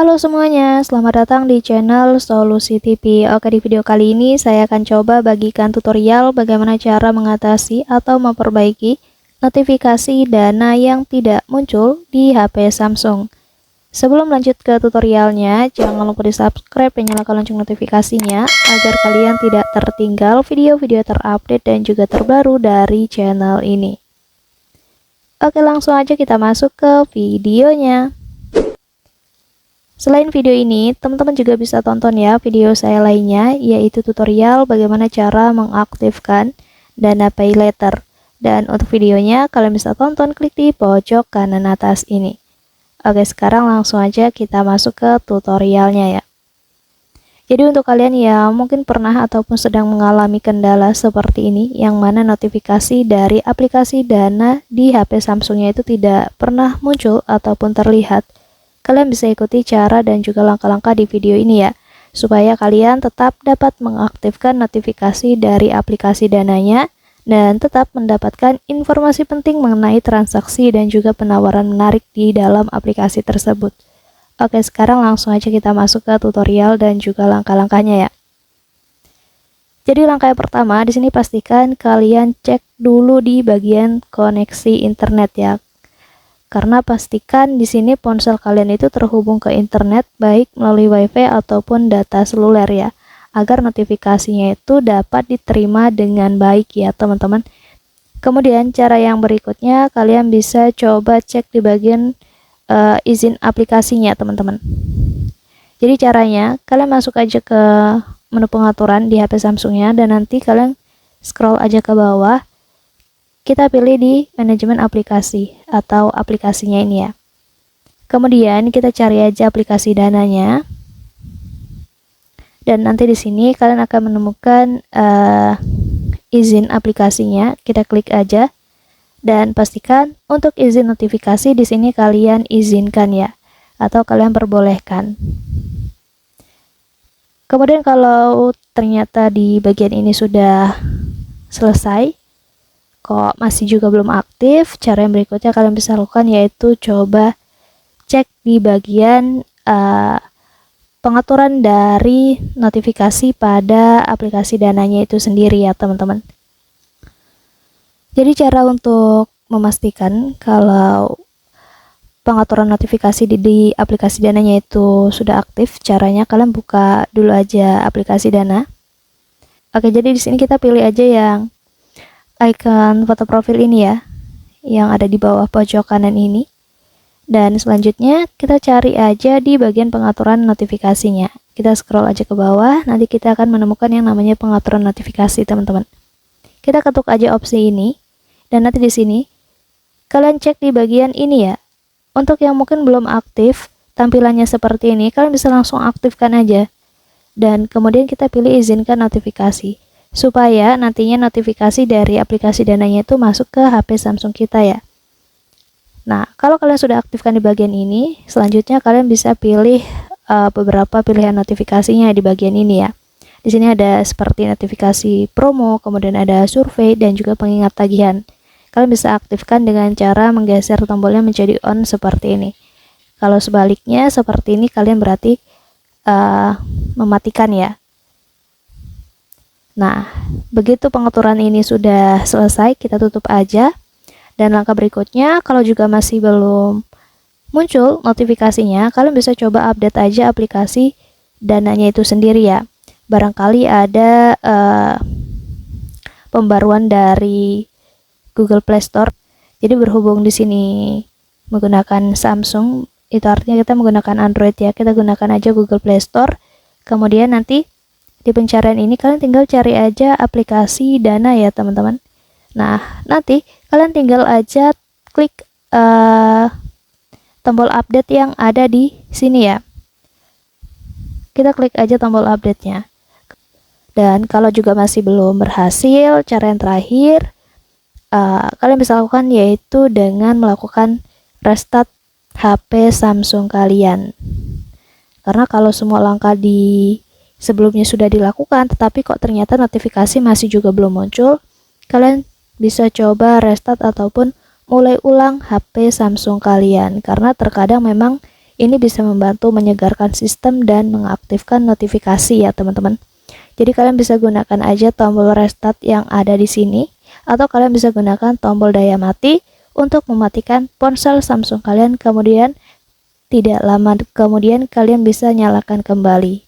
Halo semuanya, selamat datang di channel Solusi TV. Oke, di video kali ini saya akan coba bagikan tutorial bagaimana cara mengatasi atau memperbaiki notifikasi dana yang tidak muncul di HP Samsung. Sebelum lanjut ke tutorialnya, jangan lupa di subscribe dan nyalakan lonceng notifikasinya agar kalian tidak tertinggal video-video terupdate dan juga terbaru dari channel ini. Oke, langsung aja kita masuk ke videonya. Selain video ini, teman-teman juga bisa tonton ya video saya lainnya, yaitu tutorial bagaimana cara mengaktifkan Dana Pay Later. Dan untuk videonya, kalian bisa tonton klik di pojok kanan atas ini. Oke, sekarang langsung aja kita masuk ke tutorialnya ya. Jadi untuk kalian yang mungkin pernah ataupun sedang mengalami kendala seperti ini, yang mana notifikasi dari aplikasi Dana di HP Samsungnya itu tidak pernah muncul ataupun terlihat, kalian bisa ikuti cara dan juga langkah-langkah di video ini ya, supaya kalian tetap dapat mengaktifkan notifikasi dari aplikasi Dananya dan tetap mendapatkan informasi penting mengenai transaksi dan juga penawaran menarik di dalam aplikasi tersebut. Oke, sekarang langsung aja kita masuk ke tutorial dan juga langkah-langkahnya ya. Jadi langkah yang pertama, di sini pastikan kalian cek dulu di bagian koneksi internet ya. Karena pastikan di sini ponsel kalian itu terhubung ke internet baik melalui WiFi ataupun data seluler ya, agar notifikasinya itu dapat diterima dengan baik ya teman-teman. Kemudian cara yang berikutnya, kalian bisa coba cek di bagian izin aplikasinya teman-teman. Jadi caranya, kalian masuk aja ke menu pengaturan di HP Samsungnya dan nanti kalian scroll aja ke bawah. Kita pilih di manajemen aplikasi atau aplikasinya ini ya. Kemudian kita cari aja aplikasi Dananya. Dan nanti di sini kalian akan menemukan izin aplikasinya. Kita klik aja dan pastikan untuk izin notifikasi di sini kalian izinkan ya, atau kalian perbolehkan. Kemudian kalau ternyata di bagian ini sudah selesai, kok masih juga belum aktif, cara yang berikutnya kalian bisa lakukan yaitu coba cek di bagian pengaturan dari notifikasi pada aplikasi Dananya itu sendiri ya teman-teman. Jadi cara untuk memastikan kalau pengaturan notifikasi di aplikasi Dananya itu sudah aktif, caranya kalian buka dulu aja aplikasi Dana. Oke, jadi di sini kita pilih aja yang icon foto profil ini ya, yang ada di bawah pojok kanan ini. Dan selanjutnya kita cari aja di bagian pengaturan notifikasinya. Kita scroll aja ke bawah, nanti kita akan menemukan yang namanya pengaturan notifikasi teman-teman. Kita ketuk aja opsi ini dan nanti di sini kalian cek di bagian ini ya. Untuk yang mungkin belum aktif tampilannya seperti ini, kalian bisa langsung aktifkan aja. Dan kemudian kita pilih izinkan notifikasi, supaya nantinya notifikasi dari aplikasi Dananya itu masuk ke HP Samsung kita ya. Nah, kalau kalian sudah aktifkan di bagian ini, selanjutnya kalian bisa pilih beberapa pilihan notifikasinya di bagian ini ya. Di sini ada seperti notifikasi promo, kemudian ada survei dan juga pengingat tagihan. Kalian bisa aktifkan dengan cara menggeser tombolnya menjadi on seperti ini. Kalau sebaliknya seperti ini, kalian berarti mematikan ya. Nah, begitu pengaturan ini sudah selesai, kita tutup aja. Dan langkah berikutnya, kalau juga masih belum muncul notifikasinya, kalian bisa coba update aja aplikasi Dananya itu sendiri ya. Barangkali ada pembaruan dari Google Play Store. Jadi berhubung di sini menggunakan Samsung, itu artinya kita menggunakan Android ya. Kita gunakan aja Google Play Store. Kemudian nanti di pencarian ini kalian tinggal cari aja aplikasi Dana ya teman-teman. Nah, nanti kalian tinggal aja klik tombol update yang ada di sini ya. Kita klik aja tombol update-nya. Dan kalau juga masih belum berhasil, cara yang terakhir kalian bisa lakukan yaitu dengan melakukan restart HP Samsung kalian. Karena kalau semua langkah di sebelumnya sudah dilakukan, tetapi kok ternyata notifikasi masih juga belum muncul, kalian bisa coba restart ataupun mulai ulang HP Samsung kalian. Karena terkadang memang Ini bisa membantu menyegarkan sistem dan mengaktifkan notifikasi ya teman-teman. Jadi kalian bisa gunakan aja tombol restart yang ada di sini, atau kalian bisa gunakan tombol daya mati untuk mematikan ponsel Samsung kalian, kemudian tidak lama kemudian kalian bisa nyalakan kembali.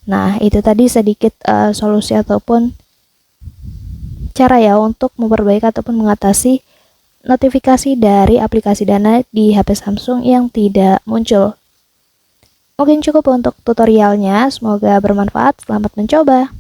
Nah, itu tadi sedikit solusi ataupun cara ya untuk memperbaiki ataupun mengatasi notifikasi dari aplikasi Dana di HP Samsung yang tidak muncul. Mungkin cukup untuk tutorialnya, semoga bermanfaat, selamat mencoba.